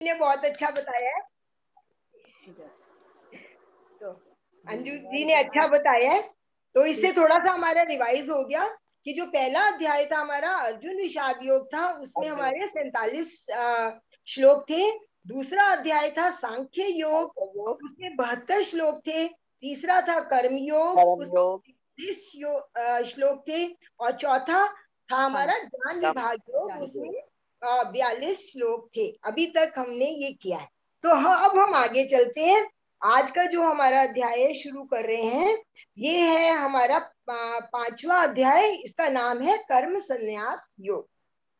ने बहुत अच्छा बताया है। तो अंजू जी ने अच्छा बताया है, तो इससे थोड़ा सा हमारा रिवाइज हो गया कि जो पहला अध्याय था हमारा अर्जुन विषाद योग था, उसमें हमारे 47 श्लोक थे। दूसरा अध्याय था सांख्य योग, उसमें 72 श्लोक थे। तीसरा था कर्म योग, उसमें 30 श्लोक थे। और चौथा था हमारा ज्ञान विभाग योग, उसमें 42 श्लोक थे। अभी तक हमने ये किया है। तो हाँ, अब हम आगे चलते हैं। आज का जो हमारा अध्याय शुरू कर रहे हैं, ये है हमारा पांचवा अध्याय। इसका नाम है कर्म संन्यास योग।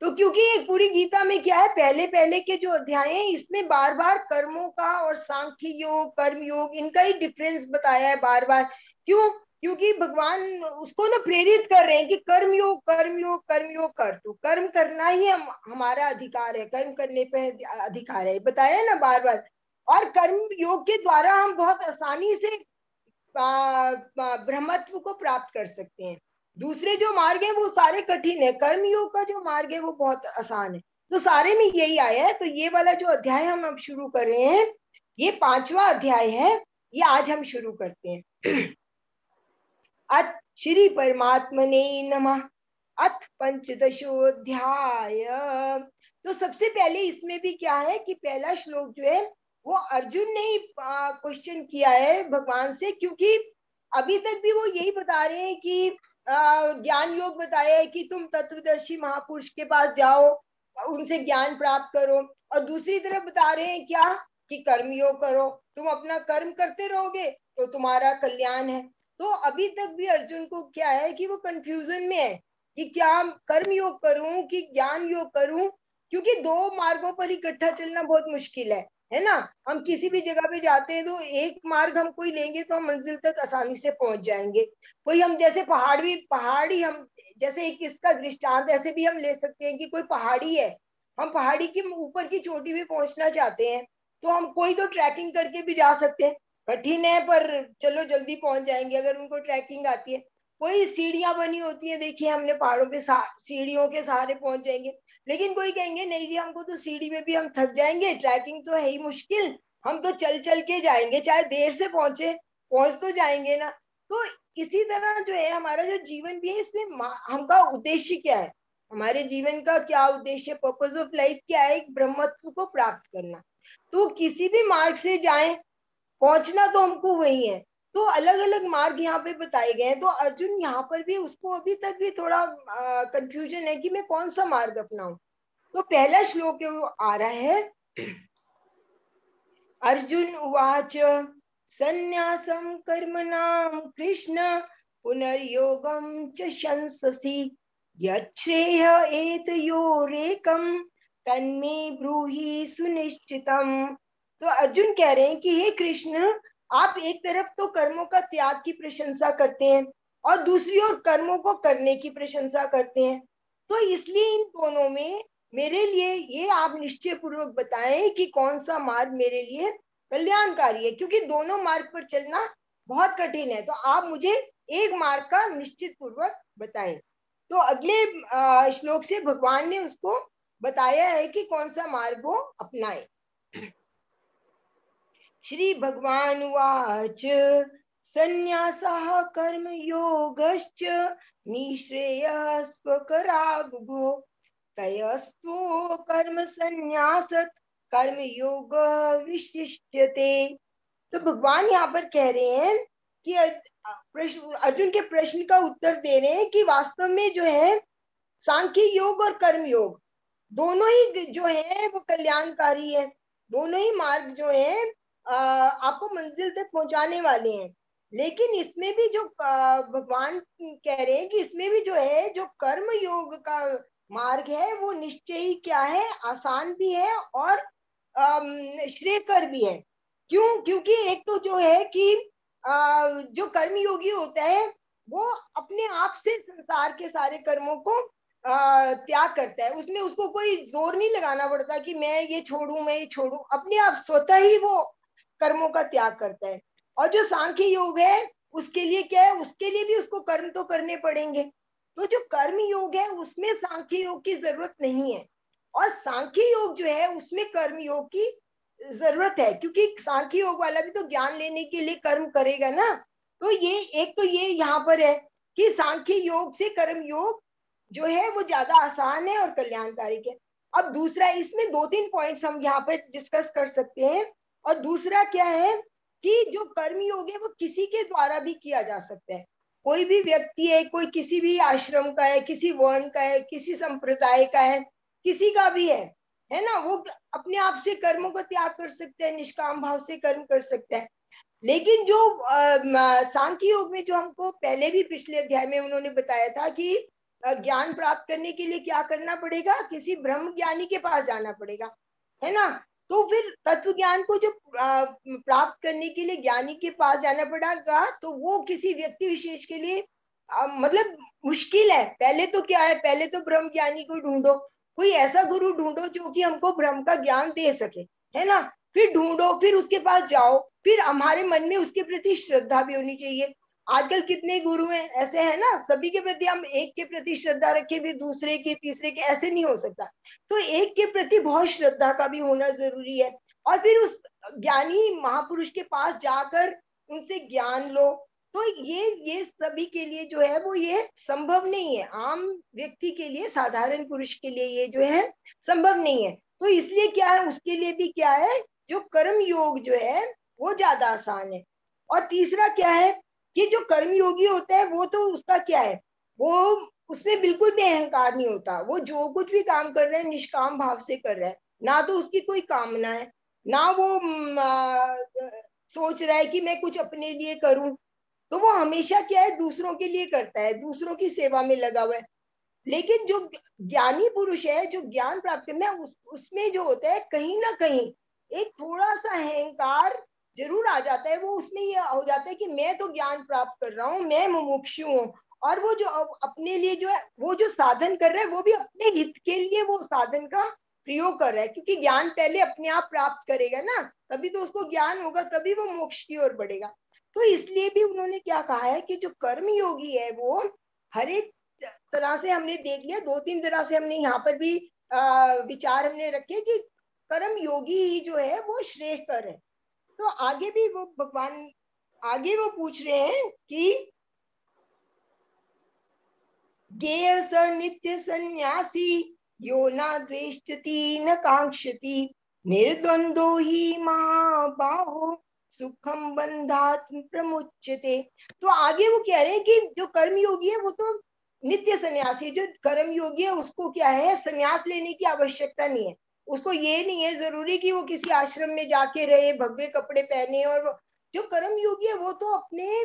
तो क्योंकि एक पूरी गीता में क्या है, पहले पहले के जो अध्याय हैं इसमें बार बार कर्मों का और सांख्य योग कर्म योग इनका ही डिफरेंस बताया है बार बार। क्यों? क्योंकि भगवान उसको ना प्रेरित कर रहे हैं कि कर्म योग कर्म योग कर्म योग कर, तू कर्म करना ही हमारा अधिकार है, कर्म करने पे अधिकार है, बताया ना बार बार। और कर्म योग के द्वारा हम बहुत आसानी से ब्रह्मत्व को प्राप्त कर सकते हैं। दूसरे जो मार्ग है वो सारे कठिन है, कर्म योग का जो मार्ग है वो बहुत आसान है। तो सारे में यही आया है। तो ये वाला जो अध्याय हम अब शुरू कर रहे हैं, ये पांचवा अध्याय है, ये आज हम शुरू करते हैं। अथ श्री परमात्मने नमः। अथ पंचदशोध्याय। तो सबसे पहले इसमें भी क्या है कि पहला श्लोक जो है वो अर्जुन ने ही क्वेश्चन किया है भगवान से, क्योंकि अभी तक भी वो यही बता रहे हैं कि ज्ञान योग बताया है कि तुम तत्वदर्शी महापुरुष के पास जाओ, उनसे ज्ञान प्राप्त करो। और दूसरी तरफ बता रहे हैं क्या कि कर्म योग करो, तुम अपना कर्म करते रहोगे तो तुम्हारा कल्याण है। तो अभी तक भी अर्जुन को क्या है कि वो कंफ्यूजन में है कि क्या कर्म योग करूं कि ज्ञान योग करूं, क्योंकि दो मार्गों पर इकट्ठा चलना बहुत मुश्किल है ना। हम किसी भी जगह पे जाते हैं तो एक मार्ग हम कोई लेंगे तो हम मंजिल तक आसानी से पहुंच जाएंगे। कोई हम जैसे पहाड़ी हम जैसे एक इसका दृष्टांत ऐसे भी हम ले सकते हैं कि कोई पहाड़ी है, हम पहाड़ी के ऊपर की चोटी पे पहुंचना चाहते हैं, तो हम कोई तो ट्रैकिंग करके भी जा सकते हैं, कठिन है पर चलो जल्दी पहुंच जाएंगे अगर उनको ट्रैकिंग आती है। कोई सीढ़ियां बनी होती है, देखिए हमने पहाड़ों पे सीढ़ियों के सहारे पहुंच जाएंगे। लेकिन कोई कहेंगे नहीं जी हमको तो सीढ़ी में भी हम थक जाएंगे, ट्रैकिंग तो है ही मुश्किल, हम तो चल चल के जाएंगे, चाहे देर से पहुंचे पहुंच तो जाएंगे ना। तो इसी तरह जो है हमारा जो जीवन भी है, इसमें हमका उद्देश्य क्या है, हमारे जीवन का क्या उद्देश्य, पर्पज ऑफ लाइफ क्या है, एक ब्रह्मत्व को प्राप्त करना। तो किसी भी मार्ग से जाएं, पहुंचना तो हमको वही है। तो अलग अलग मार्ग यहाँ पे बताए गए हैं। तो अर्जुन यहाँ पर भी उसको अभी तक भी थोड़ा कंफ्यूजन है कि मैं कौन सा मार्ग अपनाऊं। तो पहला श्लोक है वो आ रहा है। अर्जुन उवाच संन्यासं कर्मणां कृष्ण पुनर्योगं च शंससि यच्छ्रेय एतयोरेकं तन्मे ब्रूहि सुनिश्चितम्। तो अर्जुन कह रहे हैं कि हे कृष्ण, आप एक तरफ तो कर्मों का त्याग की प्रशंसा करते हैं और दूसरी ओर कर्मों को करने की प्रशंसा करते हैं। तो इसलिए इन दोनों में मेरे लिए ये आप निश्चय पूर्वक बताएं कि कौन सा मार्ग मेरे लिए कल्याणकारी है, क्योंकि दोनों मार्ग पर चलना बहुत कठिन है। तो आप मुझे एक मार्ग का निश्चित पूर्वक बताएं। तो अगले श्लोक से भगवान ने उसको बताया है कि कौन सा मार्ग वो अपनाए। श्री भगवान वाच संन्यासः कर्म योगश्च निःश्रेयः स्वकरावुभो तयस्त्वो कर्म संन्यासत् कर्म योग विशिष्यते। तो भगवान यहाँ पर कह रहे हैं कि अर्जुन के प्रश्न का उत्तर दे रहे हैं कि वास्तव में जो है सांख्य योग और कर्म योग दोनों ही जो है वो कल्याणकारी है। दोनों ही मार्ग जो है आपको मंजिल तक पहुंचाने वाले हैं। लेकिन इसमें भी जो भगवान कह रहे हैं कि इसमें भी जो है जो कर्म योग का मार्ग है वो निश्चय ही क्या है, आसान भी है और श्रेयकर भी है। क्यों? क्योंकि एक तो जो है कि जो कर्म योगी होता है वो अपने आप से संसार के सारे कर्मों को त्याग करता है, उसमें उसको कोई जोर नहीं लगाना पड़ता कि मैं ये छोड़ू मैं ये छोड़ू, अपने आप स्वतः ही वो कर्मों का त्याग करता है। और जो सांख्य योग है उसके लिए क्या है, उसके लिए भी उसको कर्म तो करने पड़ेंगे। तो जो कर्म योग है उसमें सांख्य योग की जरूरत नहीं है। और सांख्य योग जो है उसमें कर्म योग की जरूरत है, क्योंकि सांख्य योग वाला भी तो ज्ञान लेने के लिए कर्म करेगा ना। तो ये एक तो ये यहाँ पर है कि सांख्य योग से कर्म योग जो है वो ज्यादा आसान है और कल्याणकारी है। अब दूसरा, इसमें दो तीन पॉइंट्स हम यहाँ पे डिस्कस कर सकते हैं। और दूसरा क्या है कि जो कर्म योग है वो किसी के द्वारा भी किया जा सकता है। कोई भी व्यक्ति है, कोई किसी भी आश्रम का है, किसी वर्ण का है, किसी संप्रदाय का है, किसी का भी है ना, वो अपने आप से कर्मों को त्याग कर सकते हैं, निष्काम भाव से कर्म कर सकते हैं। लेकिन जो सांख्य योग में जो हमको पहले भी पिछले अध्याय में उन्होंने बताया था कि ज्ञान प्राप्त करने के लिए क्या करना पड़ेगा, किसी ब्रह्म ज्ञानी के पास जाना पड़ेगा, है ना। तो फिर तत्व ज्ञान को जो प्राप्त करने के लिए ज्ञानी के पास जाना पड़ेगा, तो वो किसी व्यक्ति विशेष के लिए मतलब मुश्किल है। पहले तो क्या है, पहले तो ब्रह्म ज्ञानी को ढूंढो, कोई ऐसा गुरु ढूंढो जो कि हमको ब्रह्म का ज्ञान दे सके, है ना। फिर ढूंढो, फिर उसके पास जाओ, फिर हमारे मन में उसके प्रति श्रद्धा भी होनी चाहिए। आजकल कितने गुरु हैं ऐसे, है ना, सभी के प्रति हम एक के प्रति श्रद्धा रखें, फिर दूसरे के, तीसरे के, ऐसे नहीं हो सकता। तो एक के प्रति बहुत श्रद्धा का भी होना जरूरी है। और फिर उस ज्ञानी महापुरुष के पास जाकर उनसे ज्ञान लो। तो ये सभी के लिए जो है वो ये संभव नहीं है, आम व्यक्ति के लिए, साधारण पुरुष के लिए ये जो है संभव नहीं है। तो इसलिए क्या है, उसके लिए भी क्या है, जो कर्म योग जो है वो ज्यादा आसान है। और तीसरा क्या है कि जो कर्म योगी होता है वो तो उसका क्या है, वो उसमें बिल्कुल भी अहंकार नहीं होता। वो जो कुछ भी काम कर रहा है निष्काम भाव से कर रहा है, ना तो उसकी कोई कामना है, ना वो सोच रहा है कि मैं कुछ अपने लिए करूं। तो वो हमेशा क्या है, दूसरों के लिए करता है, दूसरों की सेवा में लगा हुआ है। लेकिन जो ज्ञानी पुरुष है, जो ज्ञान प्राप्त करना है, उसमें जो होता है कहीं ना कहीं एक थोड़ा सा अहंकार जरूर आ जाता है। वो उसमें ये हो जाता है कि मैं तो ज्ञान प्राप्त कर रहा हूँ, मैं मुमुक्षु हूँ। और वो जो अपने लिए जो है, वो जो साधन कर रहा है वो भी अपने हित के लिए वो साधन का प्रयोग कर रहा है, क्योंकि ज्ञान पहले अपने आप प्राप्त करेगा ना, तभी तो उसको ज्ञान होगा, तभी वो मोक्ष की ओर बढ़ेगा। तो इसलिए भी उन्होंने क्या कहा है कि जो कर्म योगी है वो हर एक तरह से हमने देख लिया, दो तीन तरह से हमने यहाँ पर भी विचार हमने रखे कि कर्म योगी ही जो है वो श्रेष्ठकर है। तो आगे भी वो भगवान आगे वो पूछ रहे हैं कि ज्ञेय स नित्य सन्यासी यो न द्वेष्टति न कांक्षति निर्द्वंदो ही महाबाहो सुखम बंधात प्रमुच्यते। तो आगे वो कह रहे हैं कि जो कर्म योगी है वो तो नित्य सन्यासी, जो कर्म योगी है उसको क्या है, सन्यास लेने की आवश्यकता नहीं है। उसको ये नहीं है जरूरी कि वो किसी आश्रम में जाके रहे, भगवे कपड़े पहने। और जो कर्म योगी है वो तो अपने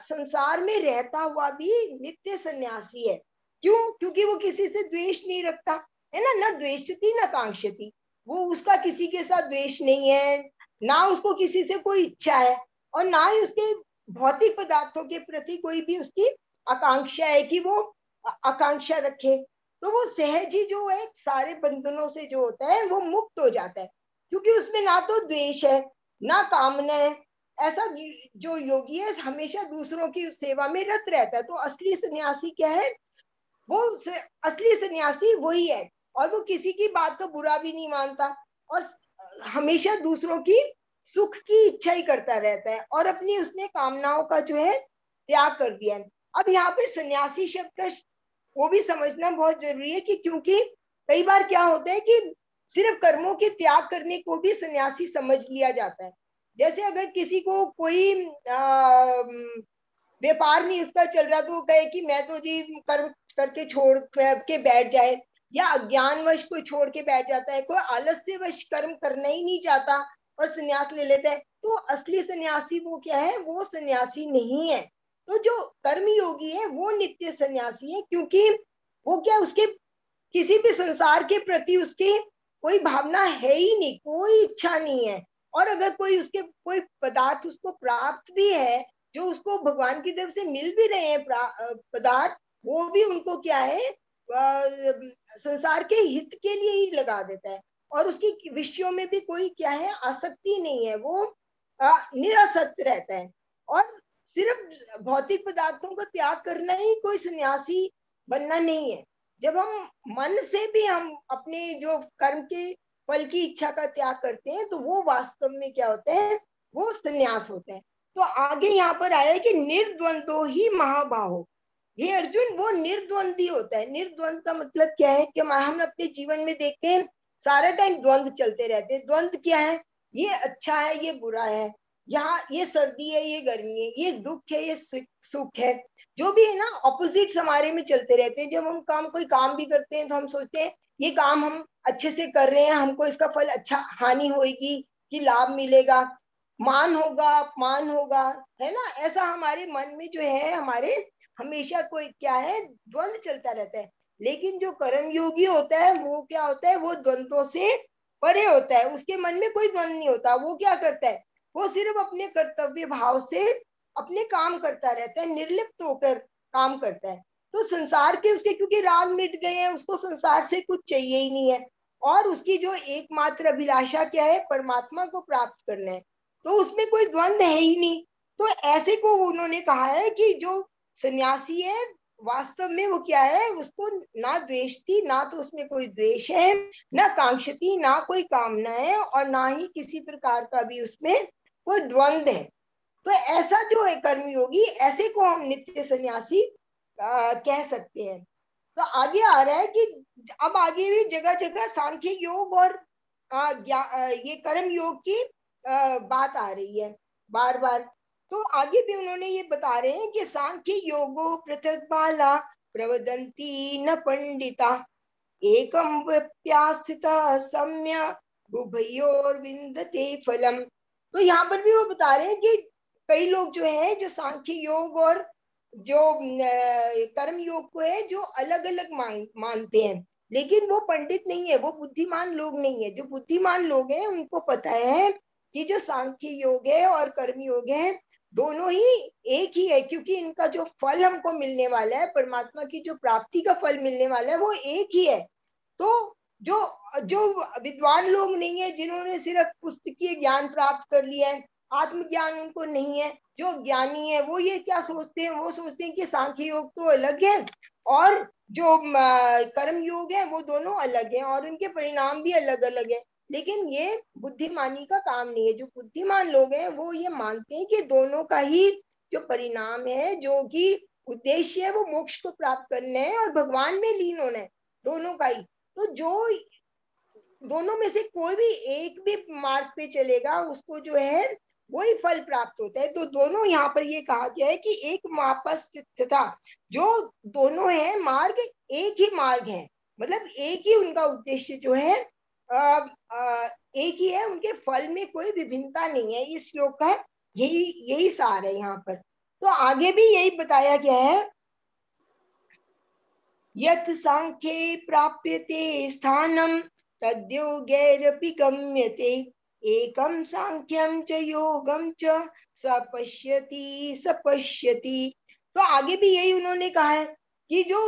संसार में रहता हुआ भी नित्य सन्यासी है। क्यों? क्योंकि वो किसी से द्वेष नहीं रखता, है ना, न द्वेषती न कांक्षती। वो उसका किसी के साथ द्वेष नहीं है, ना उसको किसी से कोई इच्छा है, और ना ही उसके भौतिक पदार्थों के प्रति कोई भी उसकी आकांक्षा है कि वो आकांक्षा रखे। तो वो सहज ही जो है सारे बंधनों से जो होता है वो मुक्त हो जाता है, क्योंकि उसमें ना तो द्वेष है ना कामना है। ऐसा जो योगी है हमेशा दूसरों की सेवा में रत रहता है। तो असली सन्यासी क्या है, वो असली सन्यासी वही है। और वो किसी की बात का बुरा भी नहीं मानता, और हमेशा दूसरों की सुख की इच्छा ही करता रहता है, और अपनी उसने कामनाओं का जो है त्याग कर दिया है। अब यहाँ पे सन्यासी शब्द का वो भी समझना बहुत जरूरी है कि क्योंकि कई बार क्या होता है कि सिर्फ कर्मों के त्याग करने को भी सन्यासी समझ लिया जाता है। जैसे अगर किसी को कोई व्यापार नहीं उसका चल रहा, तो वो कहे कि मैं तो जी कर्म करके छोड़ के बैठ जाए, या अज्ञानवश कोई छोड़ के बैठ जाता है, कोई आलस्यवश कर्म करना ही नहीं चाहता और संन्यास ले लेता है। तो असली सन्यासी वो क्या है, वो सन्यासी नहीं है। तो जो कर्म योगी है वो नित्य सन्यासी है, क्योंकि वो क्या, उसके किसी भी संसार के प्रति उसकी कोई भावना है ही नहीं, कोई इच्छा नहीं है। और अगर कोई उसके कोई पदार्थ उसको प्राप्त भी है, जो उसको भगवान की तरफ से मिल भी रहे हैं पदार्थ, वो भी उनको क्या है, संसार के हित के लिए ही लगा देता है। और उसकी विषयों में भी कोई क्या है, आसक्ति नहीं है, वो निरासक्त रहता है। और सिर्फ भौतिक पदार्थों का त्याग करना ही कोई सन्यासी बनना नहीं है। जब हम मन से भी हम अपने जो कर्म के फल की इच्छा का त्याग करते हैं तो वो वास्तव में क्या होता है, वो संन्यास होता है। तो आगे यहाँ पर आया है कि निर्द्वंदो ही महाबाहो। ये अर्जुन वो निर्द्वंदी होता है। निर्द्वंद का मतलब क्या है कि हम अपने जीवन में देखते हैं सारा टाइम द्वंद चलते रहते हैं। द्वंद क्या है, ये अच्छा है ये बुरा है, यहाँ ये सर्दी है ये गर्मी है, ये दुख है ये सुख है, जो भी है ना ऑपोजिट्स हमारे में चलते रहते हैं। जब हम कोई काम भी करते हैं तो हम सोचते हैं ये काम हम अच्छे से कर रहे हैं, हमको इसका फल अच्छा, हानि होगी कि लाभ मिलेगा, मान होगा अपमान होगा, है ना। ऐसा हमारे मन में जो है हमारे हमेशा कोई क्या है, द्वंद चलता रहता है। लेकिन जो कर्म योगी होता है वो क्या होता है, वो द्वंद्वों से परे होता है, उसके मन में कोई द्वंद नहीं होता। वो क्या करता है, वो सिर्फ अपने कर्तव्य भाव से अपने काम करता रहता है, निर्लिप्त होकर काम करता है। तो संसार के उसके क्योंकि राग मिट गए हैं, उसको संसार से कुछ चाहिए ही नहीं है, और उसकी जो एकमात्र अभिलाषा क्या है, परमात्मा को प्राप्त करना है। तो उसमें कोई द्वंद है ही नहीं। तो ऐसे को उन्होंने कहा है कि जो सन्यासी है वास्तव में वो क्या है, उसको ना द्वेष थी, ना तो उसमें कोई द्वेष है, ना कांक्षती, ना कोई कामना है, और ना ही किसी प्रकार का भी उसमें कोई द्वंद है। तो ऐसा जो है कर्मयोगी, ऐसे को हम नित्य सन्यासी कह सकते हैं। तो आगे आ रहा है कि अब आगे भी जगह जगह सांख्य योग और ये कर्म योग की बात आ रही है बार बार। तो आगे भी उन्होंने ये बता रहे हैं कि सांख्य योगो पृथक बाला प्रवदंती न पंडिता एकम व्यप्यास्थिता सम्य उभयोर विंदते फलम। तो यहाँ पर भी वो बता रहे हैं कि कई लोग जो है जो सांख्य योग और जो कर्म योग को है जो अलग अलग मानते हैं, लेकिन वो पंडित नहीं है, वो बुद्धिमान लोग नहीं है। जो बुद्धिमान लोग हैं उनको पता है कि जो सांख्य योग है और कर्म योग है दोनों ही एक ही है, क्योंकि इनका जो फल हमको मिलने वाला है, परमात्मा की जो प्राप्ति का फल मिलने वाला है वो एक ही है। तो जो जो विद्वान लोग नहीं है, जिन्होंने सिर्फ पुस्तकीय ज्ञान प्राप्त कर लिया है, आत्मज्ञान उनको नहीं है, जो ज्ञानी है वो ये क्या सोचते हैं, वो सोचते हैं कि सांख्य योग तो अलग है और जो कर्म योग है वो दोनों अलग है और उनके परिणाम भी अलग अलग है। लेकिन ये बुद्धिमानी का काम नहीं है। जो बुद्धिमान लोग हैं वो ये मानते हैं कि दोनों का ही जो परिणाम है, जो कि उद्देश्य है, वो मोक्ष को प्राप्त करना है और भगवान में लीन होना है, दोनों का ही। तो जो दोनों में से कोई भी एक भी मार्ग पे चलेगा उसको जो है वही फल प्राप्त होता है। तो दोनों यहाँ पर ये कहा गया है कि एक मापस था, जो दोनों है मार्ग एक ही मार्ग है, मतलब एक ही उनका उद्देश्य जो है एक ही है, उनके फल में कोई विभिन्नता नहीं है। इस श्लोक का यही यही सार है यहाँ पर। तो आगे भी यही बताया गया है, यत् सांख्ये प्राप्यते स्थानं तद्योगैरपि गम्यते एकं सांख्यं च योगं च सपश्यति सपश्यति। तो आगे भी यही उन्होंने कहा है कि जो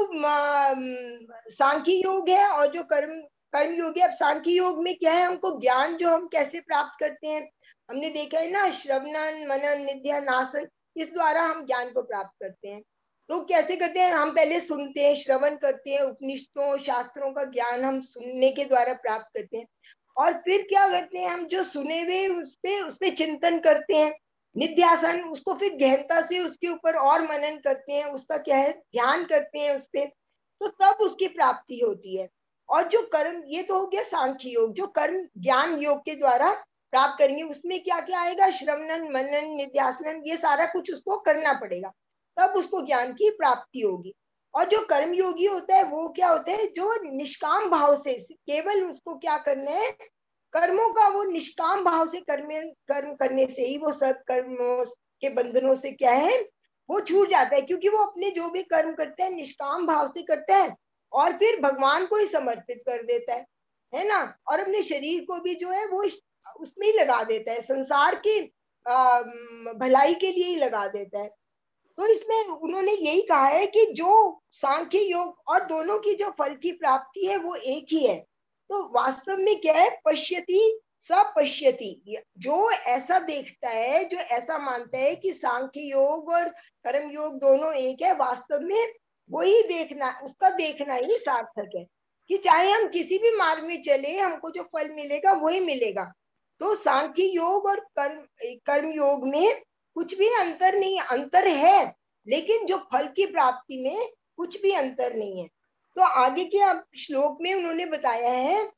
सांख्य योग है और जो कर्म कर्म योग है। अब सांख्य योग में क्या है, हमको ज्ञान जो हम कैसे प्राप्त करते हैं, हमने देखा है ना, श्रवणन मनन निध्यानासन, इस द्वारा हम ज्ञान को प्राप्त करते हैं। तो कैसे करते हैं, हम पहले सुनते हैं, श्रवण करते हैं, उपनिषदों शास्त्रों का ज्ञान हम सुनने के द्वारा प्राप्त करते हैं, और फिर क्या करते हैं, हम जो सुने हुए उस पे चिंतन करते हैं, निध्यासन, उसको फिर गहनता से उसके ऊपर और मनन करते हैं, उसका क्या है ध्यान करते हैं उस पे, तो तब उसकी प्राप्ति होती है। और जो कर्म, ये तो हो गया सांख्य योग, जो कर्म ज्ञान योग के द्वारा प्राप्त करेंगे, उसमें क्या क्या आएगा, श्रवणन मनन निध्यासन, ये सारा कुछ उसको करना पड़ेगा, तब उसको ज्ञान की प्राप्ति होगी। और जो कर्म योगी होता है वो क्या होता है, जो निष्काम भाव से, केवल उसको क्या करना है, कर्मों का वो निष्काम भाव से कर्म करने से ही वो सब कर्मों के बंधनों से क्या है, वो छूट जाता है, क्योंकि वो अपने जो भी कर्म करते हैं निष्काम भाव से करता है और फिर भगवान को ही समर्पित कर देता है ना। और अपने शरीर को भी जो है वो उसमें ही लगा देता है, संसार की भलाई के लिए ही लगा देता है। तो इसमें उन्होंने यही कहा है कि जो सांख्य योग और दोनों की जो फल की प्राप्ति है वो एक ही है। तो वास्तव में क्या है, पश्यति सपश्यति, जो ऐसा देखता है, जो ऐसा मानता है कि सांख्य योग और कर्म योग दोनों एक है, वास्तव में वही देखना, उसका देखना ही सार्थक है कि चाहे हम किसी भी मार्ग में चले, हमको जो फल मिलेगा वही मिलेगा। तो सांख्य योग और कर्म योग में कुछ भी अंतर नहीं, अंतर है लेकिन जो फल की प्राप्ति में कुछ भी अंतर नहीं है। तो आगे के अब श्लोक में उन्होंने बताया है,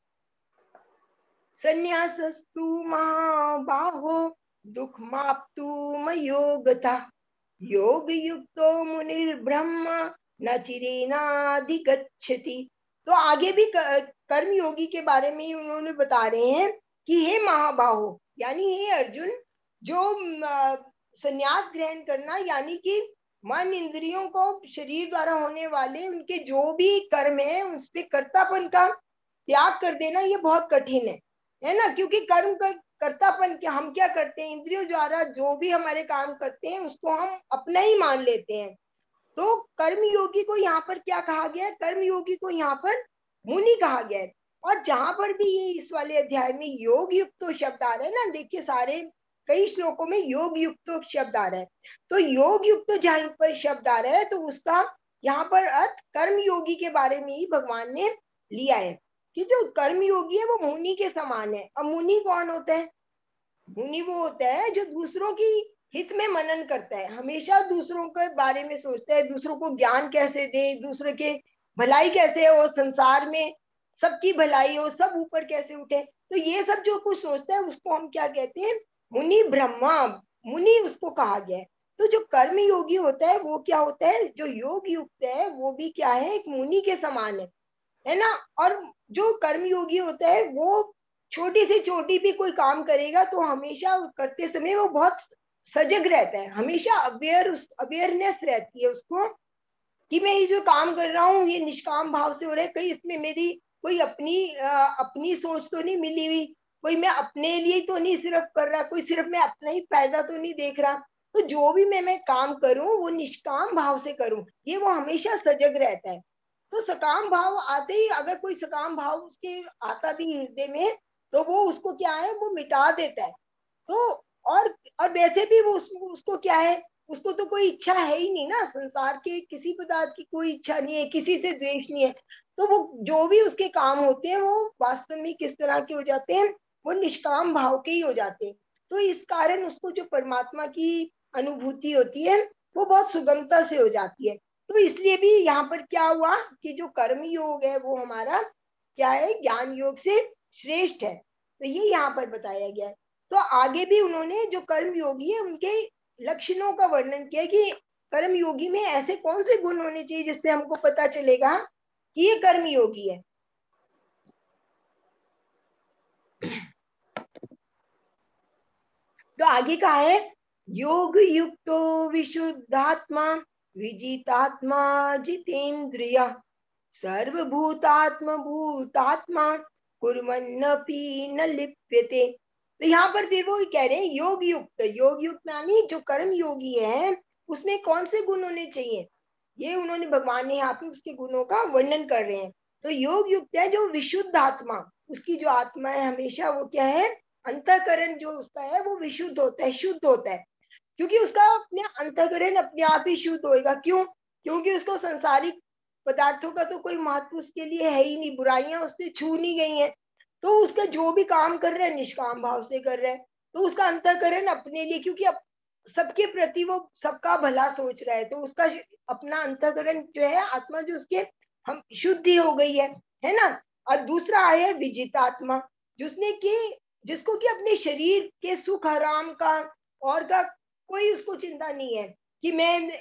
संन्यासस्तु महाबाहो दुःखमाप्तुम योगता योग युक्तो मुनिर्ब्रह्म न चिरेनाधिगच्छति। तो आगे भी कर्म योगी के बारे में उन्होंने बता रहे हैं कि हे महाबाहो, यानी हे अर्जुन, जो संन्यास ग्रहण करना, यानी कि मन इंद्रियों को शरीर द्वारा होने वाले उनके जो भी कर्म है उस पे कर्तापन का त्याग कर देना, ये बहुत कठिन है ना। क्योंकि कर्म कर्तापन क्या, हम क्या करते हैं, इंद्रियों द्वारा जो भी हमारे काम करते हैं उसको हम अपना ही मान लेते हैं। तो कर्म योगी को यहाँ पर क्या कहा गया है, कर्म योगी को यहाँ पर मुनि कहा गया है। और जहां पर भी ये इस वाले अध्याय में योग युक्त शब्द आ रहा है ना, देखिए सारे कई श्लोकों में योग युक्त शब्द आ रहा है। तो योग युक्त जहां पर शब्द आ रहा है तो उसका यहाँ पर अर्थ कर्म योगी के बारे में ही भगवान ने लिया है कि जो कर्म योगी है वो मुनि के समान है। अब मुनि कौन होता है, मुनि वो होता है जो दूसरों की हित में मनन करता है, हमेशा दूसरों के बारे में सोचता है, दूसरों को ज्ञान कैसे दे, दूसरे के भलाई कैसे हो, संसार में सबकी भलाई हो, सब ऊपर कैसे उठे। तो ये सब जो कुछ सोचता है उसको हम क्या कहते हैं, मुनि ब्रह्मा, मुनि उसको कहा गया है। तो जो कर्म योगी होता है वो क्या होता है, जो योग युक्त है वो भी क्या है, एक मुनि के समान है ना। और जो कर्म योगी होता है वो छोटी से छोटी भी कोई काम करेगा तो हमेशा करते समय वो बहुत सजग रहता है, हमेशा अवेयरनेस रहती है उसको कि मैं ये जो काम कर रहा हूँ ये निष्काम भाव से हो रहा है, कहीं इसमें मेरी कोई अपनी सोच तो नहीं मिली हुई, कोई मैं अपने लिए तो नहीं सिर्फ कर रहा, कोई सिर्फ मैं अपना ही फायदा तो नहीं देख रहा। तो जो भी मैं काम करूं वो निष्काम भाव से करूं, ये वो हमेशा सजग रहता है। तो सकाम भाव आते ही, अगर कोई सकाम भाव उसके आता भी हृदय में तो वो उसको क्या है, वो मिटा देता है। तो और और वैसे भी वो उसको क्या है, उसको तो कोई इच्छा है ही नहीं ना, संसार के किसी पदार्थ की कोई इच्छा नहीं है, किसी से द्वेष नहीं है। तो वो जो भी उसके काम होते हैं वो वास्तव में किस तरह के हो जाते हैं, वो निष्काम भाव के ही हो जाते हैं। तो इस कारण उसको जो परमात्मा की अनुभूति होती है वो बहुत सुगमता से हो जाती है। तो इसलिए भी यहाँ पर क्या हुआ कि जो कर्म योग है वो हमारा क्या है, ज्ञान योग से श्रेष्ठ है। तो ये यहाँ पर बताया गया है। तो आगे भी उन्होंने जो कर्म योगी है उनके लक्षणों का वर्णन किया कि कर्म योगी में ऐसे कौन से गुण होने चाहिए जिससे हमको पता चलेगा कि ये कर्म योगी है। तो आगे कहा है, योग युक्तो विशुद्धात्मा विजितात्मा जितेंद्रिय सर्वभूतात्म भूतात्मा कुर्वन्नपि न लिप्यते। तो यहाँ पर फिर वो कह रहे हैं योग युक्त, योग युक्त यानी जो कर्म योगी है उसमें कौन से गुण होने चाहिए, ये उन्होंने भगवान ने यहाँ पे उसके गुणों का वर्णन कर रहे हैं। तो योग युक्त है जो विशुद्ध आत्मा, उसकी जो आत्मा है हमेशा वो क्या है, अंतःकरण जो उसका है वो विशुद्ध होता है, शुद्ध होता है। क्योंकि उसका अपने अंतःकरण अपने आप ही शुद्ध होएगा, क्यों, क्योंकि उसको संसारिक पदार्थों का तो कोई महत्व उसके लिए है ही नहीं, बुराइयां उससे छू नहीं गई हैं। तो उसका जो भी काम कर रहा है निष्काम भाव से कर रहा है। तो उसका अंतःकरण अपने लिए, क्योंकि सबके प्रति वो सबका भला सोच रहा है, तो उसका अपना अंतःकरण जो है आत्मा जो उसके हम शुद्धि हो गई है ना। और दूसरा आया विजितात्मा, जिसने कि जिसको कि अपने शरीर के सुख आराम का और का कोई उसको चिंता नहीं है कि मैं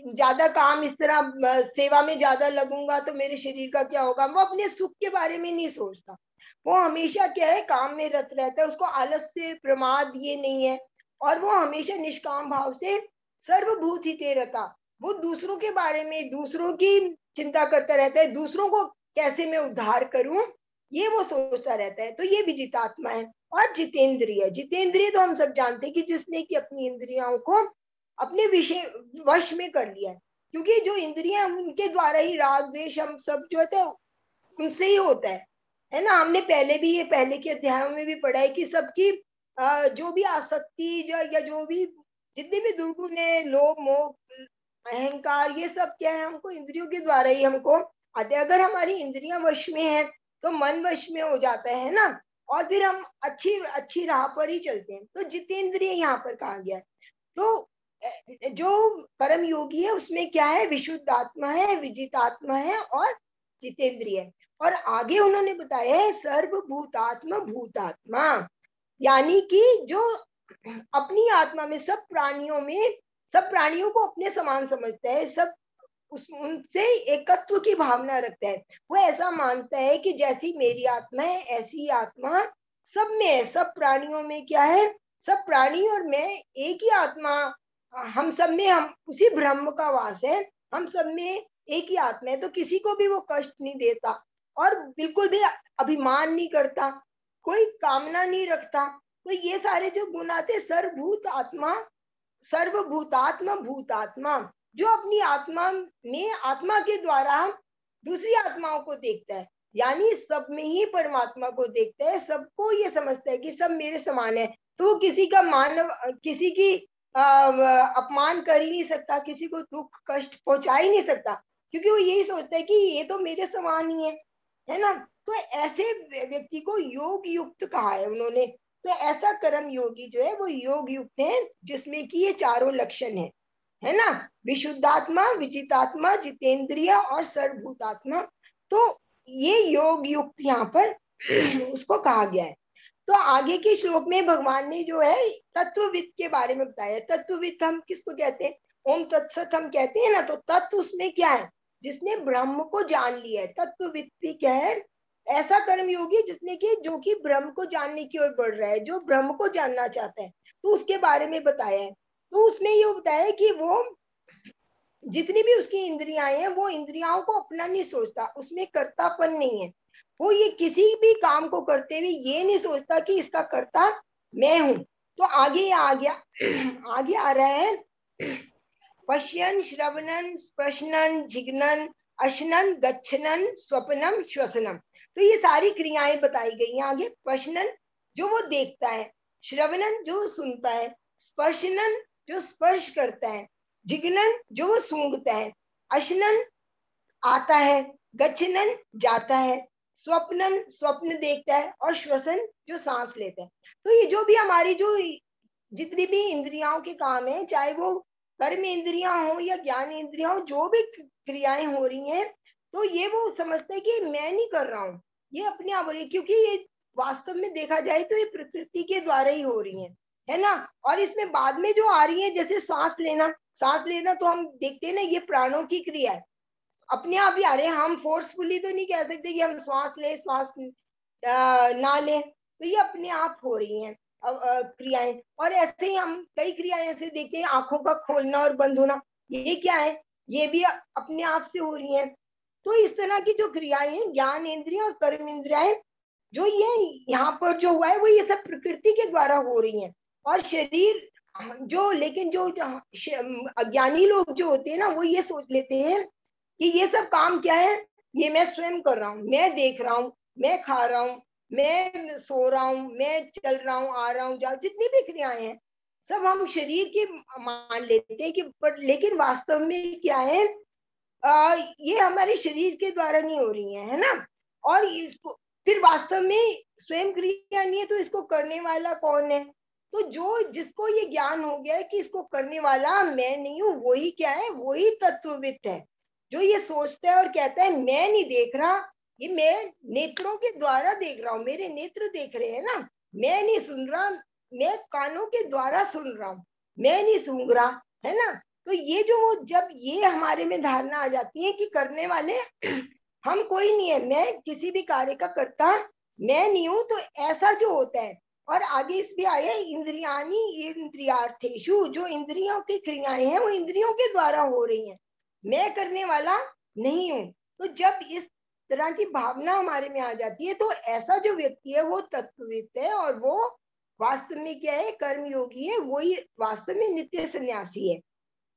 ज्यादा काम इस तरह सेवा में ज्यादा लगूंगा तो मेरे शरीर का क्या होगा, वो अपने सुख के बारे में नहीं सोचता। वो हमेशा क्या है, काम में रत रहता है, उसको आलस से प्रमाद ये नहीं है। और वो हमेशा निष्काम भाव से सर्वभूत हिते रहता, वो दूसरों के बारे में, दूसरों की चिंता करता रहता है, दूसरों को कैसे मैं उद्धार करूं ये वो सोचता रहता है। तो ये भी जितात्मा है। और जितेंद्रिय, जितेंद्रिय तो हम सब जानते हैं कि जिसने कि अपनी इंद्रियों को अपने विषय वश में कर लिया है। क्योंकि जो इंद्रियां उनके द्वारा ही राग द्वेष हम सब जो है उनसे ही होता है ना। हमने पहले भी ये पहले के अध्यायों में भी पढ़ा है कि सबकी जो भी आसक्ति या जो भी जितने भी दुर्गुण है, लोभ मोह अहंकार, ये सब क्या है, हमको इंद्रियों के द्वारा ही हमको आते। अगर हमारी इंद्रियां वश में है तो मन वश में हो जाता है ना, और फिर हम अच्छी अच्छी राह पर ही चलते हैं। तो जितेंद्रिय यहाँ पर कहा गया है। तो जो कर्म योगी है उसमें क्या है, विशुद्ध आत्मा है, विजित आत्मा है और जितेंद्रिय है। और आगे उन्होंने बताया है सर्वभूतात्मा भूतात्मा, यानी कि जो अपनी आत्मा में सब प्राणियों में, सब प्राणियों को अपने समान समझता है, सब उनसे एकत्व की भावना रखता है। वो ऐसा मानता है कि जैसी मेरी आत्मा है ऐसी आत्मा सब में है, सब प्राणियों में क्या है, सब प्राणी और मैं एक ही आत्मा, हम सब में, हम उसी ब्रह्म का वास है, हम सब में एक ही आत्मा है। तो किसी को भी वो कष्ट नहीं देता और बिल्कुल भी अभिमान नहीं करता, कोई कामना नहीं रखता। तो ये सारे जो गुण आते, सर्वभूत आत्मा, सर्वभूतात्मा भूतात्मा, जो अपनी आत्मा में, आत्मा के द्वारा दूसरी आत्माओं को देखता है, यानी सब में ही परमात्मा को देखता है, सबको ये समझता है कि सब मेरे समान है। तो वो किसी का मानव, किसी की अपमान कर ही नहीं सकता, किसी को दुख कष्ट पहुंचा ही नहीं सकता, क्योंकि वो यही सोचता है कि ये तो मेरे समान ही है ना। तो ऐसे व्यक्ति को योग युक्त कहा है उन्होंने। तो ऐसा कर्म योगी जो है वो योग युक्त है, जिसमें कि ये चारों लक्षण है ना, विशुद्धात्मा, विजितात्मा, जितेंद्रिय और सर्वभूतात्मा। तो ये योग युक्त यहाँ पर उसको कहा गया है। तो आगे के श्लोक में भगवान ने जो है तत्वविद के बारे में बताया। तत्वविद हम किसको कहते हैं, ओम तत्सत हम कहते हैं ना। तो तत्व उसमें क्या है, जिसने ब्रह्म को जान लिया है। तत्वविद भी क्या है, ऐसा कर्मयोगी जिसने कि जो कि ब्रह्म को जानने की ओर बढ़ रहा है, जो ब्रह्म को जानना चाहता है, तो उसके बारे में बताया है। तो उसमें ये बताया है कि वो जितनी भी उसकी इंद्रियां हैं, वो इंद्रियाओं को अपना नहीं सोचता, उसमें कर्तापन नहीं है। वो ये किसी भी काम को करते हुए ये नहीं सोचता कि इसका कर्ता मैं हूं। तो आगे आ गया आगे आ रहा है, पश्यन श्रवणन स्पर्शनन जिघ्नन अशनन गच्छनन स्वप्नम श्वसनम। तो ये सारी क्रियाएं बताई गई हैं आगे। पश्यन जो वो देखता है, श्रवणन जो सुनता है, स्पर्शनन जो स्पर्श करता है, जिघ्नन जो वो सूंघता है, अशनन आता है, गच्छनन जाता है, स्वप्नन स्वप्न देखता है, और श्वसन जो सांस लेता है। तो ये जो भी हमारी जो जितनी भी इंद्रियाओं के काम है, चाहे वो कर्म इंद्रियां हो या ज्ञान इंद्रियां हो, जो भी क्रियाएं हो रही हैं, तो ये वो समझते हैं कि मैं नहीं कर रहा हूँ, ये अपने आप हो रही है, क्योंकि ये वास्तव में देखा जाए तो ये प्रकृति के द्वारा ही हो रही है ना। और इसमें बाद में जो आ रही है, जैसे सांस लेना, सांस लेना तो हम देखते हैं ना, ये प्राणों की क्रिया है, अपने आप ही आ रहे हैं। हम फोर्सफुली तो नहीं कह सकते कि हम श्वास ले श्वास ना ले, तो ये अपने आप हो रही हैं क्रियाएं। और ऐसे ही हम कई क्रियाएं ऐसे देखते हैं, आंखों का खोलना और बंद होना, ये क्या है, ये भी अपने आप से हो रही हैं। तो इस तरह की जो क्रियाएं हैं, ज्ञान इंद्रिय और कर्म इंद्रियाएं, जो ये यहाँ पर जो हुआ है, वो ये सब प्रकृति के द्वारा हो रही हैं। और शरीर जो, लेकिन जो अज्ञानी लोग जो होते हैं ना, वो ये सोच लेते हैं कि ये सब काम क्या है, ये मैं स्वयं कर रहा हूँ, मैं देख रहा हूँ, मैं खा रहा हूँ, मैं सो रहा हूँ, मैं चल रहा हूँ, आ रहा हूँ, जितनी भी क्रियाएं हैं सब हम शरीर की मान लेते हैं कि, पर लेकिन वास्तव में क्या है, ये हमारे शरीर के द्वारा नहीं हो रही है ना। और इसको फिर वास्तव में स्वयं क्रिया नहीं है, तो इसको करने वाला कौन है। तो जो जिसको ये ज्ञान हो गया है कि इसको करने वाला मैं नहीं हूँ, वही क्या है, वही तत्वविद है, जो ये सोचता है और कहता है मैं नहीं देख रहा, ये मैं नेत्रों के द्वारा देख रहा हूँ, मेरे नेत्र देख रहे हैं ना, मैं नहीं सुन रहा, मैं कानों के द्वारा सुन रहा हूँ, मैं नहीं सूंघ रहा, है ना। तो ये जो वो, जब ये हमारे में धारणा आ जाती है कि करने वाले हम कोई नहीं है, मैं किसी भी कार्य का करता मैं नहीं हूं, तो ऐसा जो होता है। और आगे इस भी आया, इंद्रियानी इंद्रियार्थेशु, जो इंद्रियों की क्रियाएं हैं वो इंद्रियों के द्वारा हो रही हैं, मैं करने वाला नहीं हूं। तो जब इस तरह की भावना हमारे में आ जाती है, तो ऐसा जो व्यक्ति है वो तत्वविद है, और वो वास्तव में क्या है, कर्म योगी है, वही वास्तव में नित्य सन्यासी है।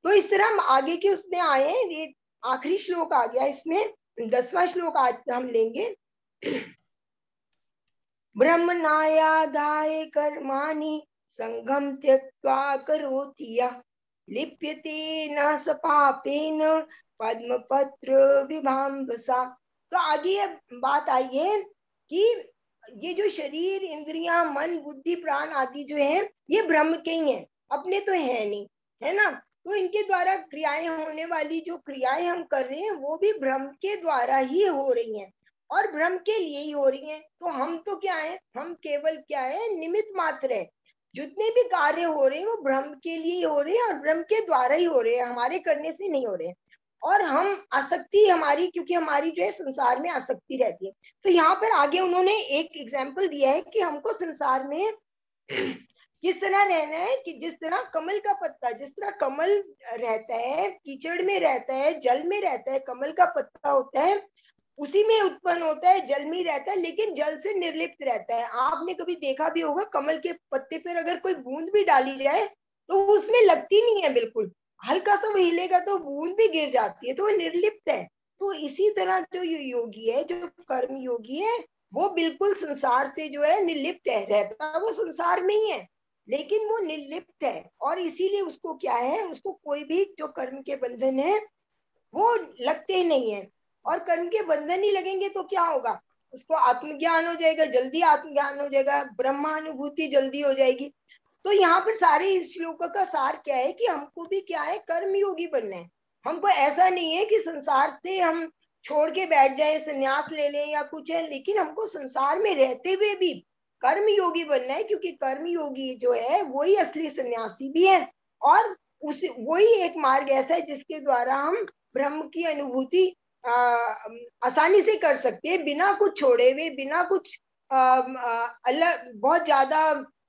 तो इस तरह हम आगे के उसमें आए हैं, ये आखिरी श्लोक आ गया इसमें, 10वां श्लोक आज हम लेंगे। ब्रह्मणायादाय कर्माणि संगम त्यक्त्वा करोति यः लिप्यते न स पापेन पद्म पत्र विभाम्बसा। तो आगे अब बात आई है कि ये जो शरीर, इंद्रियां, मन, बुद्धि, प्राण आदि जो है ये ब्रह्म के ही हैं, अपने तो है नहीं, है ना। तो इनके द्वारा क्रियाएं होने वाली जो क्रियाएं हम कर रहे हैं वो भी ब्रह्म के द्वारा ही हो रही हैं और ब्रह्म के लिए ही हो रही हैं। तो हम तो क्या है, हम केवल क्या है, निमित्त मात्र है। जितने भी कार्य हो रहे हैं वो ब्रह्म के लिए ही हो रहे हैं और ब्रह्म के द्वारा ही हो रहे हैं, हमारे करने से नहीं हो रहे हैं। और हम आसक्ति हमारी, क्योंकि हमारी जो है संसार में आसक्ति रहती है। तो यहाँ पर आगे उन्होंने एक एग्जाम्पल दिया है कि हमको संसार में किस तरह रहना है, कि जिस तरह कमल का पत्ता, जिस तरह कमल रहता है, कीचड़ में रहता है, जल में रहता है, कमल का पत्ता होता है, उसी में उत्पन्न होता है, जल में रहता है, लेकिन जल से निर्लिप्त रहता है। आपने कभी देखा भी होगा कमल के पत्ते पर अगर कोई बूंद भी डाली जाए तो उसमें लगती नहीं है, बिल्कुल हल्का सा वो हिलेगा तो बूंद भी गिर जाती है, तो वो निर्लिप्त है। तो इसी तरह जो योगी है, जो कर्म योगी है, वो बिल्कुल संसार से जो है निर्लिप्त है, रहता वो संसार में ही है लेकिन वो निर्लिप्त है। और इसीलिए उसको क्या है, उसको कोई भी जो कर्म के बंधन है वो लगते ही नहीं है। और कर्म के बंधन ही लगेंगे तो क्या होगा, उसको आत्मज्ञान हो जाएगा, जल्दी आत्मज्ञान हो जाएगा, ब्रह्मानुभूति जल्दी हो जाएगी। तो यहाँ पर सारे इस श्लोक का सार क्या है कि हमको भी क्या है, कर्म योगी बनना है। हमको ऐसा नहीं है कि संसार से हम छोड़ के बैठ जाए, संन्यास ले लें या कुछ है, लेकिन हमको संसार में रहते हुए भी कर्म योगी बनना है, क्योंकि कर्म योगी जो है वही असली सन्यासी भी है। और उस वही एक मार्ग ऐसा है जिसके द्वारा हम ब्रह्म की अनुभूति आसानी से कर सकते हैं, बिना कुछ छोड़े हुए, बिना कुछ अलग बहुत ज्यादा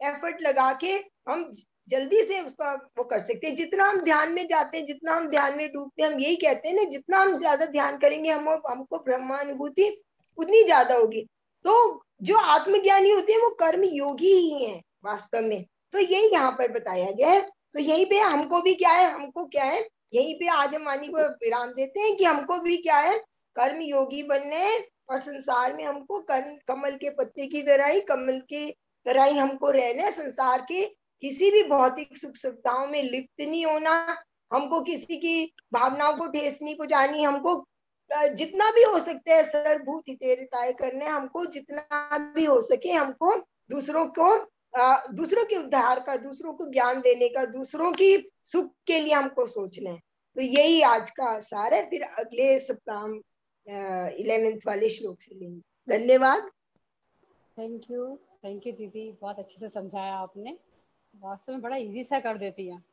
एफर्ट लगा के हम जल्दी से उसका वो कर सकते हैं। जितना हम ध्यान में जाते हैं, जितना हम ध्यान में डूबते हैं, हम यही कहते हैं ना, जितना हम ज्यादा ध्यान करेंगे हमको ब्रह्मानुभूति उतनी ज्यादा होगी। तो जो आत्मज्ञानी होते हैं वो कर्म योगी ही हैं वास्तव में। तो यही यहाँ पर बताया गया है। तो यहीं पे हमको भी क्या है, हमको क्या है, यहीं पे आज हम वाणी को विराम देते हैं कि हमको भी क्या है, कर्म योगी बनने हैं। और संसार में हमको कर्म कमल के पत्ते की तरह ही, कमल की तरह ही हमको रहना है। संसार के किसी भी भौतिक सुख सुविधाओं में लिप्त नहीं होना, हमको किसी की भावनाओं को ठेस नहीं पहुंचानी, हमको जितना भी हो सकता है सर्वभूत हितेरिताय करने, हमको जितना भी हो सके हमको दूसरों को दूसरों के उद्धार का, दूसरों को ज्ञान देने का, दूसरों की सुख के लिए हमको सोचना है। तो यही आज का सार है। फिर अगले सप्ताह हम 11th वाले श्लोक से लेंगे। धन्यवाद। Thank you. थैंक यू दीदी, बहुत अच्छे से समझाया आपने, वास्तव में बड़ा इजी सा कर देती हैं।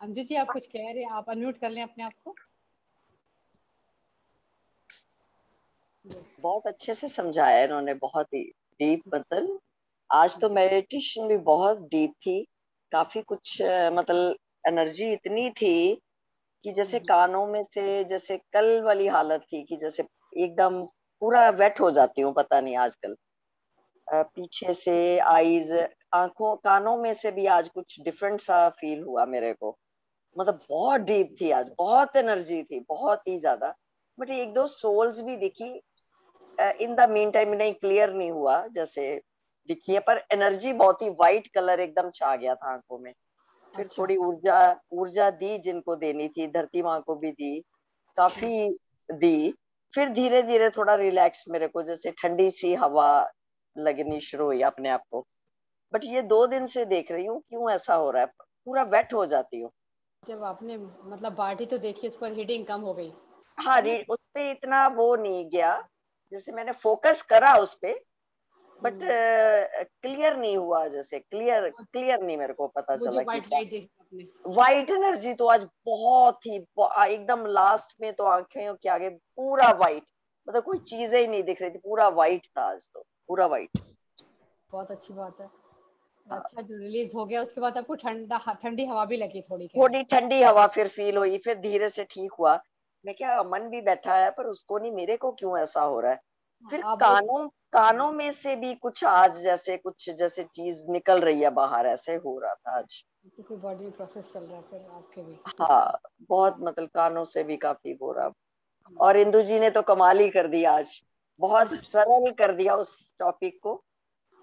अंजू जी आप कुछ कह रहे हैं, आप अनम्यूट कर लें अपने आप को। बहुत अच्छे से समझाया इन्होंने, बहुत ही डीप। मतलब आज तो मेडिटेशन भी बहुत डीप थी, काफी कुछ मतलब एनर्जी इतनी थी कि जैसे कानों में से, जैसे कल वाली हालत थी कि जैसे एकदम पूरा वेट हो जाती हूँ, पता नहीं आजकल पीछे से आईज, आंखों, कानों में से भी आज कुछ डिफरेंट सा फील हुआ मेरे को। मतलब बहुत डीप थी आज, बहुत एनर्जी थी, बहुत ही ज्यादा। बट एक दो सोल्स भी दिखी इन द मीन टाइम, नहीं क्लियर नहीं हुआ जैसे दिखी है, पर एनर्जी बहुत ही वाइट कलर एकदम छा गया था आंखों में। फिर अच्छा। थोड़ी ऊर्जा ऊर्जा दी जिनको देनी थी, धरती माँ को भी दी, काफी दी। फिर धीरे धीरे थोड़ा रिलैक्स, मेरे को जैसे ठंडी सी हवा लगनी शुरू हुई अपने आप को। बट ये 2 दिन से देख रही हूँ क्यों ऐसा हो रहा है, पूरा वेट हो जाती हूँ। जब आपने मतलब बाटी तो देखी, उस पर हीटिंग कम हो गई हाँ, है ना। उस पे इतना वो नहीं गया, जैसे मैंने फोकस करा उस पे, बट क्लियर नहीं हुआ, जैसे क्लियर क्लियर नहीं मेरे को पता वो चला जो कि व्हाइट क्या। लाइट देखी आपने। वाइट एनर्जी तो आज बहुत ही एकदम लास्ट में तो आंखें के आगे पूरा वाइट, मतलब कोई चीजें ही नहीं दिख रही थी, पूरा वाइट था आज तो, पूरा वाइट। बहुत अच्छी बात है। अच्छा, जो रिलीज हो गया उसके बाद आपको ठंडा ठंडी हवा भी लगी थोड़ी, कह रहे थोड़ी ठंडी हवा फिर फील हुई, फिर धीरे से ठीक हुआ। मैं क्या, मन भी बैठा है पर उसको नहीं, मेरे को क्यों ऐसा हो रहा है। हैं। फिर आप बहुत कानों कानों में से भी कुछ आज जैसे कुछ जैसे चीज निकल रही है बाहर, ऐसे हो रहा था आज। तो कोई बॉडी में प्रोसेस चल रहा है फिर आपके भी। हाँ, बहुत मतलब कानों से भी काफी हो रहा। और इंदु जी ने तो कमाल ही कर दिया आज, बहुत सरल कर दिया उस टॉपिक को,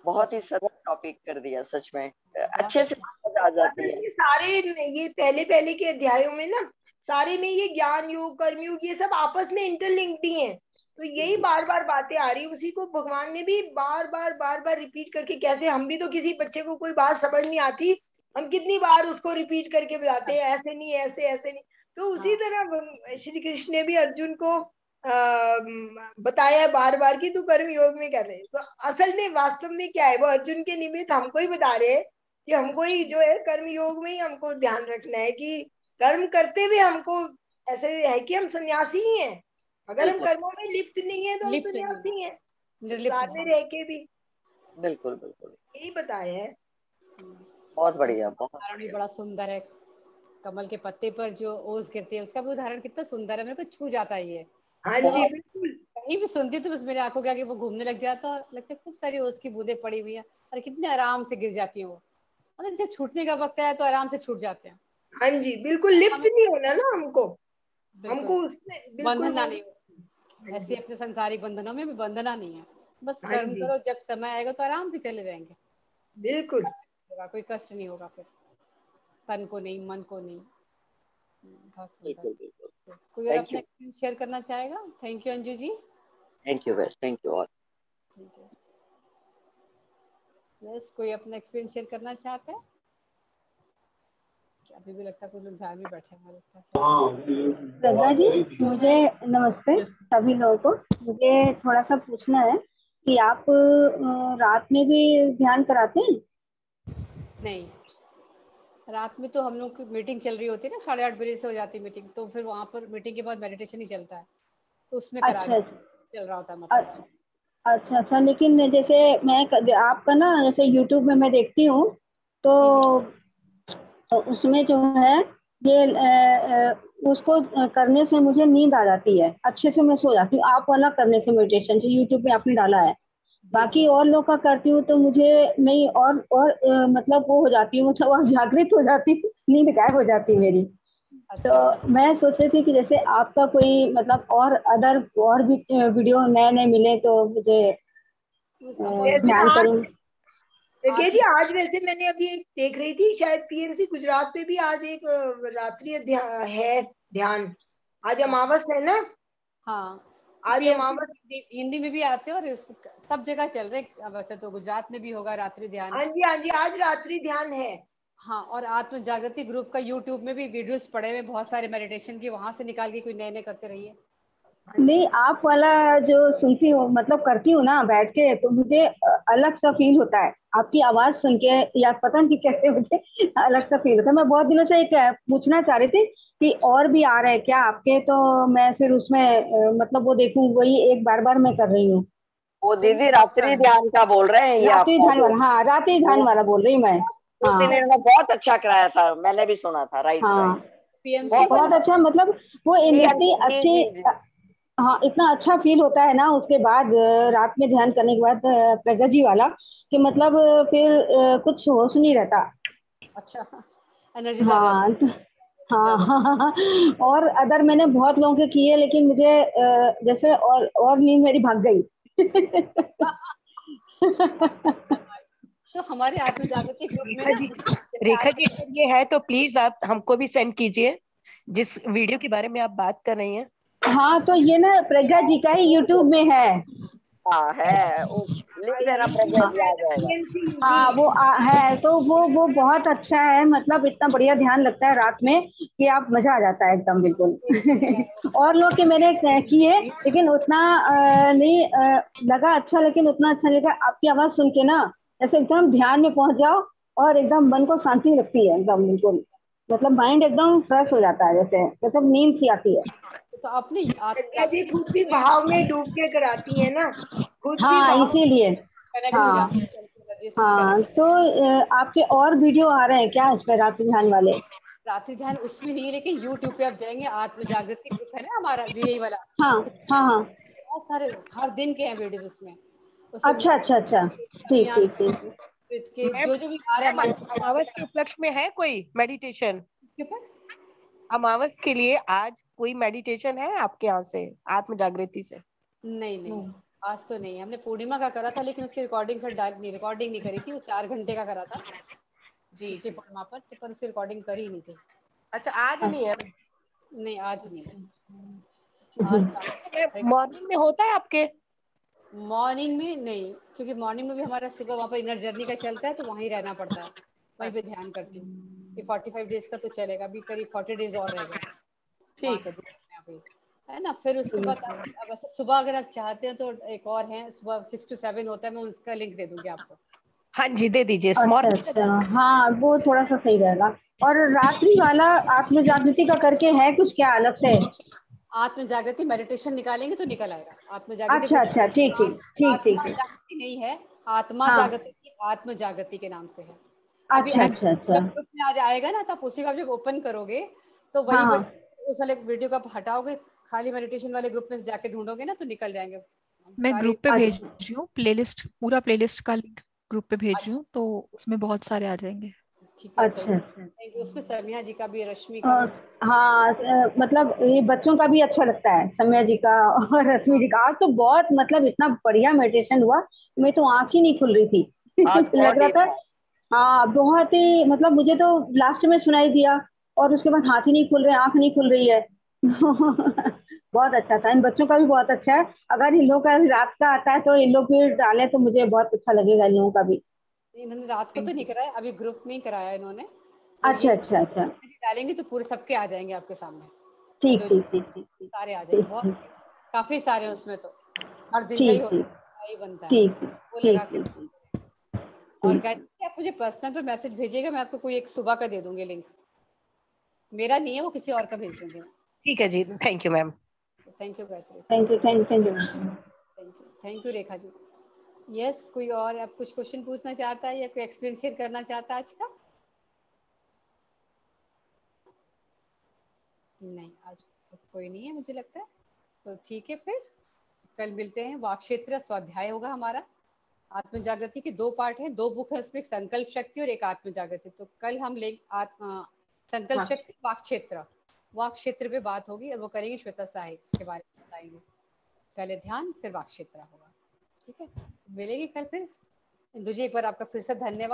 बहुत सच ही में सरल टॉपिक कर दिया सच में। बहुत अच्छे से अच्छा। आ जाती है। ये सारे, ये पहले पहले के अध्यायों में ना सारे में ये ज्ञान योग, कर्मयोग, ये सब आपस में इंटरलिंक्ड ही हैं। तो यही बार बार बातें आ रही, उसी को भगवान ने भी बार बार रिपीट करके, कैसे हम भी तो किसी बच्चे को कोई बात समझ नहीं आती, हम कितनी बार उसको रिपीट करके बताते हैं, ऐसे नहीं, ऐसे ऐसे नहीं। तो उसी तरह श्री कृष्ण ने भी अर्जुन को बताया बार बार कि तू कर्म योग में कर रहे। तो असल में वास्तव में क्या है, वो अर्जुन के निमित्त हमको ही बता रहे हैं कि हमको ही जो है कर्म योग में ही हमको ध्यान रखना है कि कर्म करते हुए हमको ऐसे है कि हम सन्यासी ही हैं। अगर हम बिल्कुल कर्मों में लिप्त नहीं है तो हम लिप्त नहीं, सन्यासी हैं, निर्लिप्त संसार में भाव। रह के भी बिल्कुल बिल्कुल। यही बताया है। बहुत बढ़िया, बहुत उदाहरण भी बढ़िया। बड़ा सुंदर है, कमल के पत्ते पर जो ओस गिरती है, उसका भी उदाहरण कितना सुंदर है, मेरे को छू जाता है ये। हाँ जी बहुत। बिल्कुल। कहीं भी सुनती तो बस मेरे आंखों के आगे वो घूमने लग जाता, और लगता है खूब सारी ओस की बूंदें पड़ी हुई हैं, और कितने आराम से गिर जाती हैं वो। मतलब जब छूटने का वक्त है तो आराम से छूट जाते हैं। हाँ जी बिल्कुल, लिप्त हमें नहीं होना ना हमको, हमको बिल्कुल उसमें बिल्कुल बंधना वो। नहीं उसमें। हाँ ऐसे जी। अपने संसारिक बंधनों में भी बंधना नहीं है, बस हाँ कर्म जी करो, जब समय आएगा तो आराम से चले जाएंगे। बिल्कुल। कोई कष्ट नहीं होगा फिर, तन को नहीं, मन को नहीं। बहुत सुंदर। बिल्कुल बिल्कुल। कोई और थैंक अपना यू। एक्सपीरियंस शेयर करना चाहेगा? Thank you Anju ji. Thank you best, thank you all. ठीक है, यस, कोई अपना एक्सपीरियंस शेयर करना चाहते हैं? अभी भी लगता है कुछ लोग ध्यान में बैठे हैं, लगता है। प्रज्ञा जी, मुझे नमस्ते सभी लोगों को। मुझे थोड़ा सा पूछना है कि आप रात में भी ध्यान कराते हैं? नहीं, रात में तो हम लोग की मीटिंग चल रही होती है ना, 8:30 बजे से हो जाती है मीटिंग, तो फिर वहाँ पर मीटिंग के बाद मेडिटेशन ही चलता है, तो उसमें करा अच्छा चल रहा होता है मतलब। अच्छा अच्छा अच्छा। लेकिन जैसे मैं आपका ना जैसे यूट्यूब में मैं देखती हूँ, तो उसमें जो है ये उसको करने से मुझे नींद आ जाती है, अच्छे से मैं सो जाती हूँ। आप वाला करने से मेडिटेशन जो यूट्यूब पे आपने डाला है, जी बाकी जी। और लोग का करती हूँ तो मुझे नहीं, और मतलब वो हो जाती हूँ, मतलब और जागृत हो जाती हूँ, नींद गायब हो जाती है मेरी। तो अच्छा, मैं सोच रही थी कि जैसे आपका कोई मतलब और भी वीडियो नए नए मिले तो मुझे अब वैसे ध्यान आज, करूँ। प्रज्ञा जी आत्म आज वैसे मैंने अभी एक देख रही थी, शायद पीएमसी गुजरात पे भी आज एक रात्रि है ध्यान। आज अमावस है ना, हाँ, आज पीएमसी अमावस। हिंदी में भी आते हैं, और सब जगह चल रहे हैं। वैसे तो गुजरात में भी होगा रात्रि ध्यान। हाँ जी हाँ जी, आज रात्रि ध्यान है। हाँ, और आत्म जागृति ग्रुप का यूट्यूब में भी वीडियोस पड़े हुए बहुत सारे मेडिटेशन की, वहां से निकाल के कोई नए नए करते रहिए। हाँ जी। नहीं, आप वाला जो सुनती हूँ मतलब करती हूँ ना बैठ के, तो मुझे अलग सा फील होता है आपकी आवाज सुन के, या पता नहीं कैसे मुझे अलग सा फील होता है। मैं बहुत दिनों से एक पूछना चाह रही थी कि और भी आ रहे हैं क्या आपके, तो मैं फिर उसमें मतलब वो देखूँ, वही एक बार बार मैं कर रही हूँ। वो चलिए, दीदी बहुत रात्रि सारे। ध्यान का बोल रहे हैं ये रात्रि आपका ध्यान जो। वाला, हाँ रात्रि ध्यान वो वाला बोल रही हूँ मैं। उस दिन हाँ इन्होंने बहुत अच्छा कराया था, मैंने भी सुना था। राइट हाँ, राइट। पीएमसी बहुत वाला। बहुत अच्छा, मतलब वो जी इतनी जी अच्छी, जी जी। हाँ इतना अच्छा फील होता है ना उसके बाद, रात में ध्यान करने के बाद प्रगति जी वाला, कि मतलब फिर कुछ होश नहीं रहता। अच्छा, एनर्जीज आ हाँ जाती हाँ ज्यादा। हाँ हाँ, हाँ। और अदर मैंने बहुत लोगों के किए, लेकिन मुझे जैसे और नींद मेरी भाग गई। तो हमारे आत्म जागृति ग्रुप में रेखा ना, जी, जैसे रेखा जी अगर ये है तो प्लीज आप हमको भी सेंड कीजिए जिस वीडियो के बारे में आप बात कर रही हैं। हाँ, तो ये ना प्रज्ञा जी का ही यूट्यूब में है। हाँ है, वो लिख देना प्रज्ञा हाँ जी, आ जाएगा। पीएमसी हाँ, यूट्यूब। वो है, तो वो बहुत अच्छा है, मतलब इतना बढ़िया ध्यान लगता है रात में कि आप मजा आ जाता है एकदम बिल्कुल। और लोग के मैंने किए, लेकिन उतना नहीं लगा अच्छा, लेकिन उतना अच्छा लगा आपकी आवाज सुन के ना, जैसे एकदम ध्यान में पहुंच जाओ और एकदम मन को शांति लगती है एकदम बिल्कुल, मतलब माइंड एकदम फ्रेश हो जाता है, जैसे मतलब नींद सी आती है। तो अपने आत्म प्रज्ञा जी जागृति खुद भी भाव में डूब के कराती है ना, खुद भी हाँ भाव। इसीलिए। कनेक्ट हो हाँ जाते हैं एनर्जी से, हाँ, कनेक्ट। तो आपके और वीडियो आ रहे हैं क्या इसमें रात्रि ध्यान वाले? रात्रि ध्यान उसमें नहीं है, लेकिन यूट्यूब पे आप जाएंगे, आत्म जागृति ग्रुप है ना हमारा, वीआई वाला। हाँ हाँ हाँ। बहुत सारे हर दिन के हैं वीडियोस उसमें। उसमें अच्छा अच्छा अच्छा, ठीक ठीक ठीक। के मैम, जो भी आ रहा है मैम माइंड अमावस के उपलक्ष्य में है कोई मेडिटेशन? के ऊपर। अमावस के लिए आज कोई मेडिटेशन है आपके यहाँ से आत्म जागृति से? नहीं नहीं, आज तो नहीं। हमने पूर्णिमा का करा था, लेकिन उसकी रिकॉर्डिंग फिर रिकॉर्डिंग नहीं करी थी, वो 4 घंटे का करा था। जी पिछली जी। पूर्णिमा पर, तो पर उसकी रिकॉर्डिंग कर ही नहीं थी। अच्छा आज नहीं है? नहीं आज नहीं है। आज मॉर्निंग में होता है आपके? मॉर्निंग में नहीं, क्योंकि मॉर्निंग में भी हमारा सुबह वहाँ पर इनर जर्नी का चलता है, तो वहीं रहना पड़ता है, वहीं पे ध्यान करती हूँ। ये 45 डेज का तो चलेगा, अभी करीब 40 डेज और रह गए वहाँ ठीक से है। अभी, है ना। फिर उसके बाद अब ऐसे सुबह अगर आप चाहते हैं तो एक और है, सुबह 6 to 7 होता है, मैं उसका लिंक दे दूंगी आपको। हाँ जी दे दीजिए अच्छा मॉर्निंग। अच्छा, हाँ वो थोड़ा सा सही रहेगा। और रात्रि वाला आत्म जागृति का करके है कुछ क्या अलग से? आत्म जागृति मेडिटेशन निकालेंगे तो निकल आएगा। आत्म जागृति अच्छा कुछ अच्छा, ठीक ठीक ठीक ठीक आत्मा ठीक। जागृति नहीं है, आत्मा हाँ, जागृति आत्म जागृति के नाम से है। अभी अच्छा आज अच्छा अच्छा। जब ग्रुप में आज आएगा ना, तब उसी का जब ओपन करोगे तो हाँ वही हाँ, उस वाले वीडियो का हटाओगे, खाली मेडिटेशन वाले ग्रुप में जाके ढूंढोगे ना, तो निकल जाएंगे मैं सारे। ग्रुप पे भेज अच्छा रही हूँ प्लेलिस्ट, पूरा प्लेलिस्ट का लिंक ग्रुप पे भेज रही हूँ, तो उसमें बहुत सारे आ जाएंगे। ठीक है, अच्छा अच्छा। Thank you. उसमें समिया जी का भी, रश्मि का और भी। हाँ, मतलब ये बच्चों का भी अच्छा लगता है, सम्या जी का और रश्मि जी का। आज तो बहुत मतलब इतना बढ़िया मेडिटेशन हुआ, मैं तो आंख ही नहीं खुल रही थी आज बहुत लग रहा डीप था। था। हाँ बहुत ही, मतलब मुझे तो लास्ट में सुनाई दिया और उसके बाद हाथ ही नहीं खुल रहे, आंख नहीं खुल रही है बहुत अच्छा था। इन बच्चों का भी बहुत अच्छा है। अगर इन लोगों का रात का आता है तो इन लोग भी डालें तो मुझे बहुत अच्छा लगेगा इन लोगों का भी। इन्होंने रात को तो नहीं कराया, अभी ग्रुप में ही कराया इन्होंने। तो अच्छा ये अच्छा अच्छा, डालेंगे तो पूरे सबके आ जाएंगे आपके सामने, ठीक जो ठीक ठीक ठीक ठीक सारे आ जाएंगे। ठीक बहुत ठीक काफी सारे हैं उसमें, तो हर दिन का ही ठीक होता ठीक है, ही बनता है ठीक वो लगा ठीक के। ठीक ठीक और ठीक। गायत्री आप मुझे पर्सनल पे मैसेज भेजिएगा, मैं आपको कोई एक सुबह का दे दूंगी लिंक। मेरा नहीं है, वो किसी और का भेज दूंगी मैं। ठीक है जी, thank you ma'am. Thank you Gayatri, thank you thank you. Thank you Rekha ji. Yes, कोई और आप कुछ क्वेश्चन पूछना चाहता है या कोई एक्सपीरियंस शेयर करना चाहता है आज का? नहीं, आज तो कोई नहीं है मुझे लगता है। तो ठीक है, फिर कल मिलते हैं। वाक क्षेत्र स्वाध्याय होगा हमारा। आत्म जागृति के 2 पार्ट हैं, 2 बुक है उसमें, एक संकल्प शक्ति और एक आत्म जागृति। तो कल हम ले संकल्प शक्ति, वाक क्षेत्र पे बात होगी, और वो करेंगे श्वेता साहिब, इसके बारे में बताएंगे। पहले ध्यान, फिर वाक क्षेत्र होगा। ठीक है, मिलेंगे कल फिर। इंदु जी, एक बार आपका फिर से धन्यवाद।